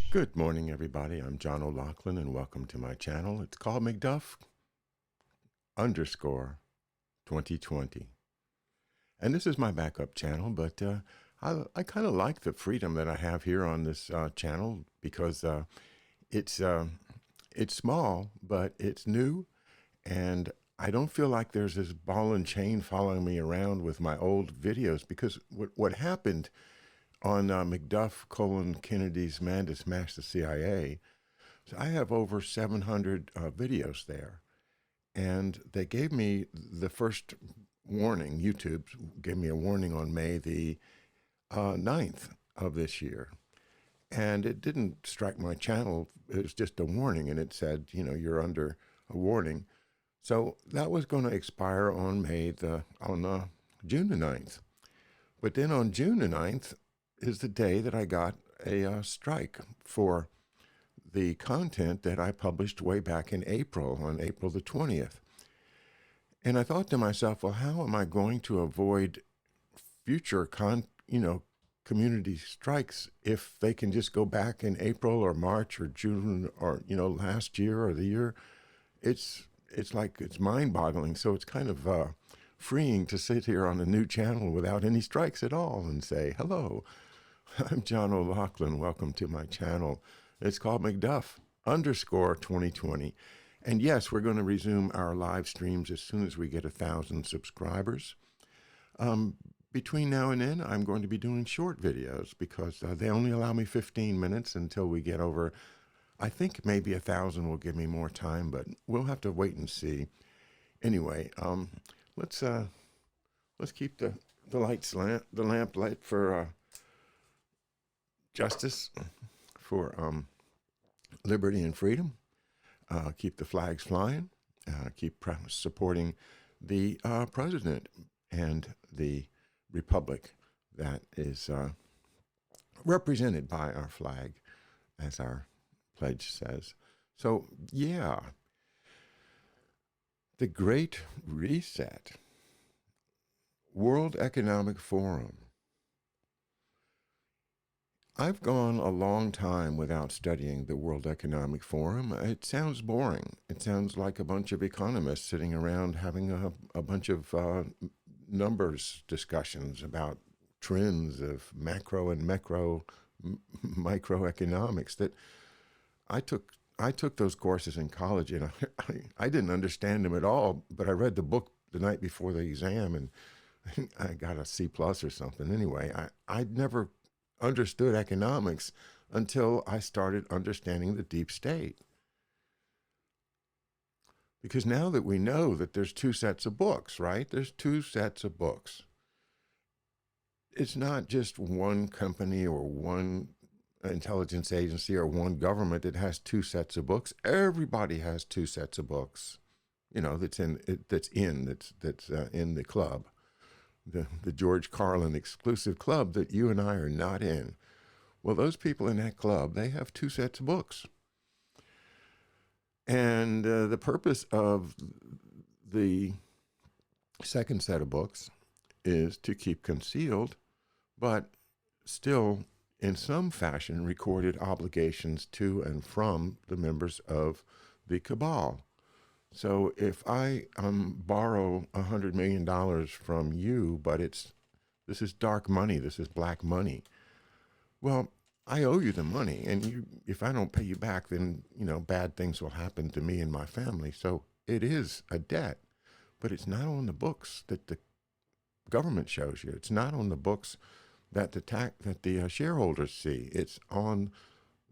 Good morning, everybody. I'm John O'Loughlin, and welcome to my channel. It's called McDuff_2020. And this is my backup channel, but I kind of like the freedom that I have here on this channel because it's small, but it's new, and I don't feel like there's this ball and chain following me around with my old videos, because what happened on Kennedy's Man to Smash the CIA. So I have over 700 videos there. And they gave me the first warning. YouTube gave me a warning on May the 9th of this year. And it didn't strike my channel. It was just a warning. And it said, you're under a warning. So that was going to expire on June the 9th. But then on June the 9th, is the day that I got a strike for the content that I published way back in April, on April the 20th. And I thought to myself, well, how am I going to avoid future community strikes if they can just go back in April or March or June or, last year or the year? It's like, it's mind-boggling. So it's kind of freeing to sit here on a new channel without any strikes at all and say, hello, I'm John O'Loughlin. Welcome to my channel. It's called McDuff_2020. And yes, we're going to resume our live streams as soon as we get 1,000 subscribers. Between now and then, I'm going to be doing short videos because they only allow me 15 minutes until we get over. I think maybe 1,000 will give me more time, but we'll have to wait and see. Anyway, let's keep the lamp lit for justice, for liberty and freedom. Keep the flags flying. Keep supporting the president and the republic that is represented by our flag, as our pledge says. So, yeah, the Great Reset, World Economic Forum. I've gone a long time without studying the World Economic Forum. It sounds boring. It sounds like a bunch of economists sitting around having a bunch of numbers discussions about trends of macro and microeconomics. That I took those courses in college, and I didn't understand them at all, but I read the book the night before the exam, and I got a C+ or something. Anyway, I'd never understood economics until I started understanding the deep state. Because now that we know that there's two sets of books, right? There's two sets of books. It's not just one company or one intelligence agency or one government that has two sets of books. Everybody has two sets of books, that's in the club. The George Carlin exclusive club that you and I are not in. Well, those people in that club, they have two sets of books. And the purpose of the second set of books is to keep concealed, but still in some fashion recorded obligations to and from the members of the cabal. So if I borrow $100 million from you, but this is dark money, this is black money, well, I owe you the money, and if I don't pay you back, then bad things will happen to me and my family. So it is a debt, but it's not on the books that the government shows you. It's not on the books that the shareholders see. It's on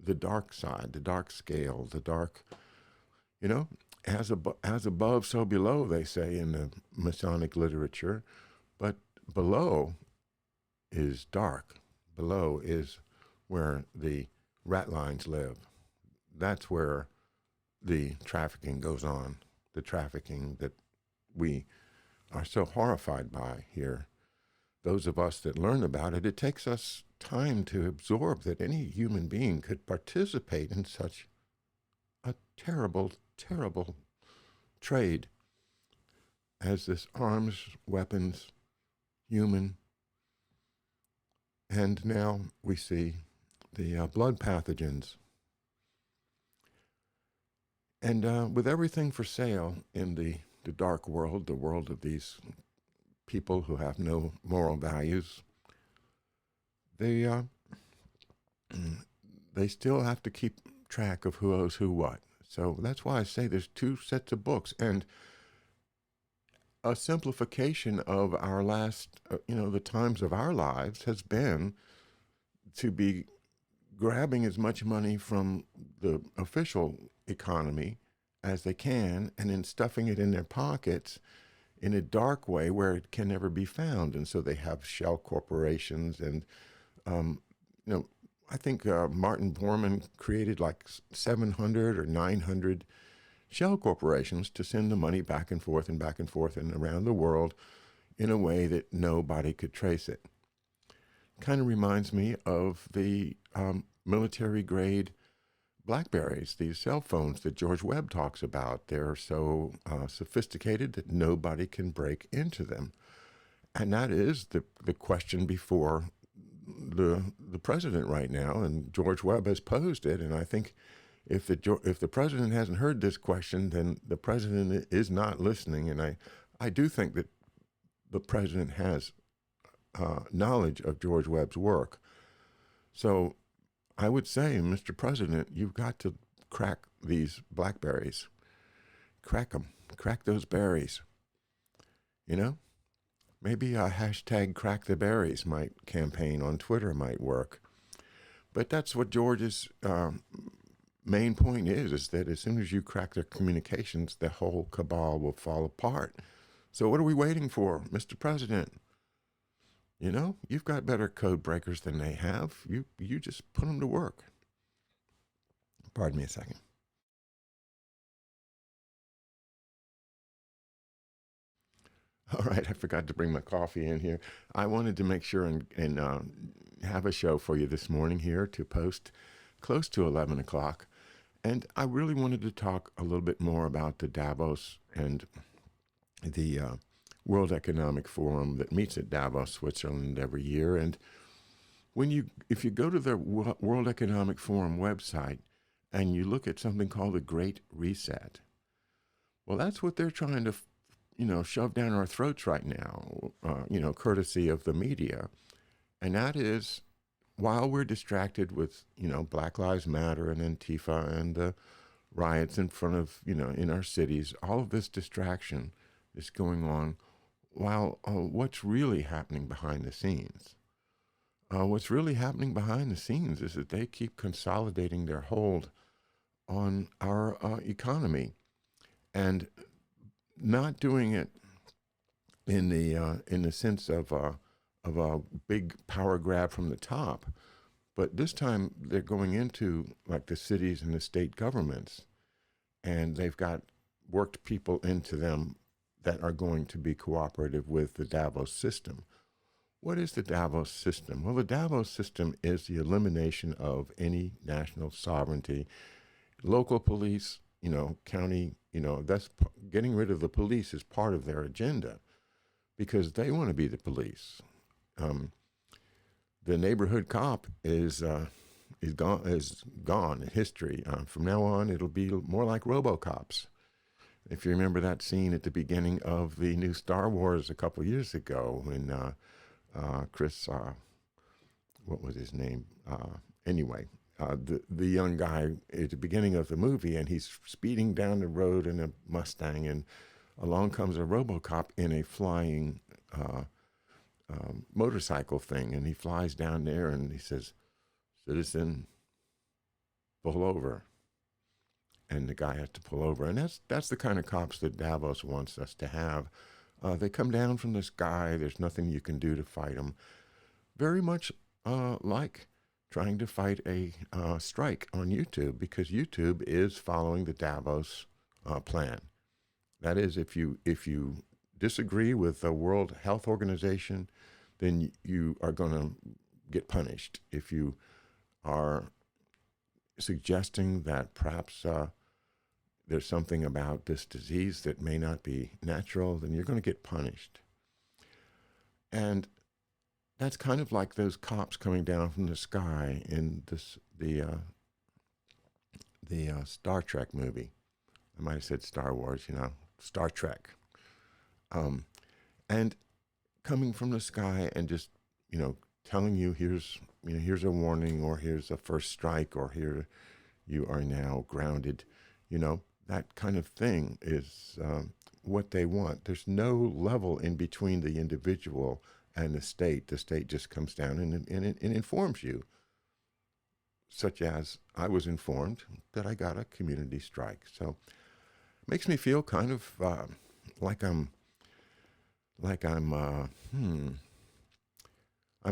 the dark side, the dark scale, the dark, as above, so below, they say in the Masonic literature. But below is dark. Below is where the rat lines live. That's where the trafficking goes on. The trafficking that we are so horrified by here. Those of us that learn about it, it takes us time to absorb that any human being could participate in such a terrible, terrible trade as this arms, weapons, human. And now we see the blood pathogens And with everything for sale in the dark world, the world of these people who have no moral values, they they still have to keep track of who owes who what. So that's why I say there's two sets of books, and a simplification of our last, the times of our lives has been to be grabbing as much money from the official economy as they can and then stuffing it in their pockets in a dark way where it can never be found. And so they have shell corporations. And, you know, I think Martin Bormann created like 700 or 900 shell corporations to send the money back and forth and back and forth and around the world in a way that nobody could trace it. Kind of reminds me of the military grade Blackberries, these cell phones that George Webb talks about. They're so sophisticated that nobody can break into them. And that is the question before the president right now. And George Webb has posed it. And I think if the president hasn't heard this question, then the president is not listening. And I do think that the president has knowledge of George Webb's work. So I would say, Mr. President, you've got to crack these blackberries. Crack them. Crack those berries. You know? Maybe a hashtag crack the berries campaign on Twitter might work. But that's what George's main point is that as soon as you crack their communications, the whole cabal will fall apart. So what are we waiting for, Mr. President? You know, you've got better code breakers than they have. You just put them to work. Pardon me a second. All right, I forgot to bring my coffee in here. I wanted to make sure and have a show for you this morning here to post close to 11 o'clock. And I really wanted to talk a little bit more about the Davos and the World Economic Forum that meets at Davos, Switzerland every year. And if you go to the World Economic Forum website and you look at something called the Great Reset, well, that's what they're trying to, shove down our throats right now, courtesy of the media. And that is, while we're distracted with, Black Lives Matter and Antifa and the riots in front of, in our cities, all of this distraction is going on while what's really happening behind the scenes? What's really happening behind the scenes is that they keep consolidating their hold on our economy and not doing it in the sense of a big power grab from the top, but this time they're going into like the cities and the state governments, and they've got worked people into them that are going to be cooperative with the Davos System. What is the Davos System? Well, the Davos System is the elimination of any national sovereignty. Local police, county, that's getting rid of the police is part of their agenda because they want to be the police. The neighborhood cop is gone in history. From now on, it'll be more like RoboCops. If you remember that scene at the beginning of the new Star Wars a couple years ago when Chris, what was his name? The young guy at the beginning of the movie, and he's speeding down the road in a Mustang, and along comes a RoboCop in a flying motorcycle thing, and he flies down there and he says, "Citizen, pull over." And the guy has to pull over. And that's the kind of cops that Davos wants us to have. They come down from the sky. There's nothing you can do to fight them. Very much like trying to fight a strike on YouTube, because YouTube is following the Davos plan. That is, if you disagree with the World Health Organization, then you are going to get punished. If you are suggesting that perhaps there's something about this disease that may not be natural, then you're going to get punished. And that's kind of like those cops coming down from the sky in the Star Trek movie. I might have said Star Wars, Star Trek. Um, and coming from the sky and just, telling you here's a warning, or here's a first strike, or here you are now grounded, that kind of thing is what they want. There's no level in between the individual and the state. The state just comes down and informs you, such as I was informed that I got a community strike. So it makes me feel kind of like I'm like I'm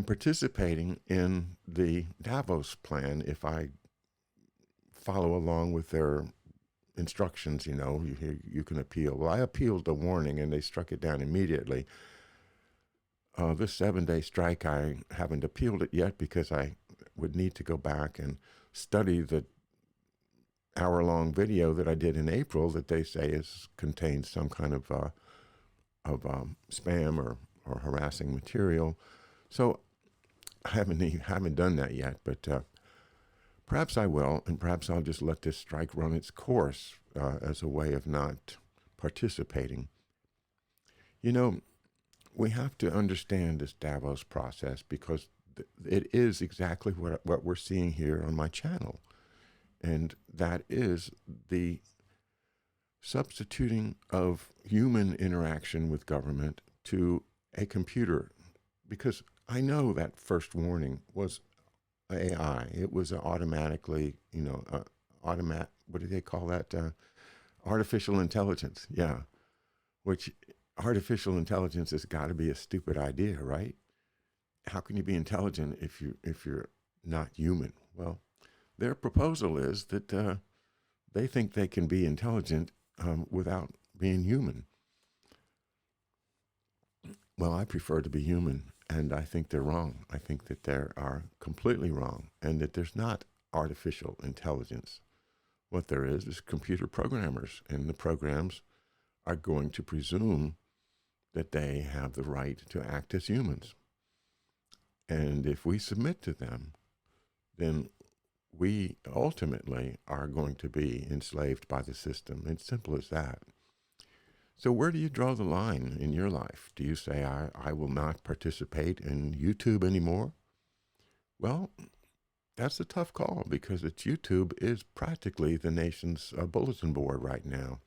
participating in the Davos plan if I follow along with their instructions. You can appeal. Well, I appealed the warning and they struck it down immediately. This 7-day strike, I haven't appealed it yet because I would need to go back and study the hour-long video that I did in April that they say contains some kind of spam or harassing material. So I haven't done that yet, but perhaps I will, and perhaps I'll just let this strike run its course as a way of not participating. We have to understand this Davos process because it is exactly what we're seeing here on my channel. And that is the substituting of human interaction with government to a computer. Because I know that first warning was AI. It was automatically, what do they call that? Artificial intelligence. Yeah. Which artificial intelligence has got to be a stupid idea, right? How can you be intelligent if you're not human? Well, their proposal is that they think they can be intelligent without being human. Well, I prefer to be human, and I think they're wrong. I think that they are completely wrong, and that there's not artificial intelligence. What there is computer programmers, and the programs are going to presume that they have the right to act as humans. And if we submit to them, then we ultimately are going to be enslaved by the system. It's simple as that. So where do you draw the line in your life? Do you say, I will not participate in YouTube anymore? Well, that's a tough call because YouTube is practically the nation's bulletin board right now.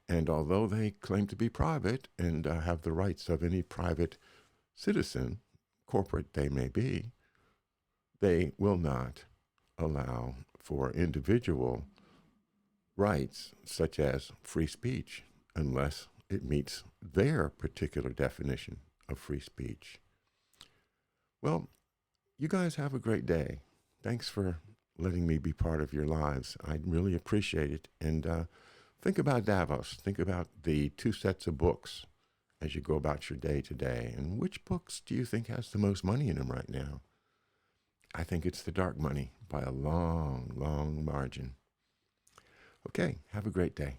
And although they claim to be private and have the rights of any private citizen, corporate they may be, they will not allow for individual rights such as free speech unless it meets their particular definition of free speech. Well, you guys have a great day. Thanks for letting me be part of your lives. I really appreciate it. And think about Davos. Think about the 2 sets of books as you go about your day today. And which books do you think has the most money in them right now? I think it's the dark money by a long, long margin. Okay, have a great day.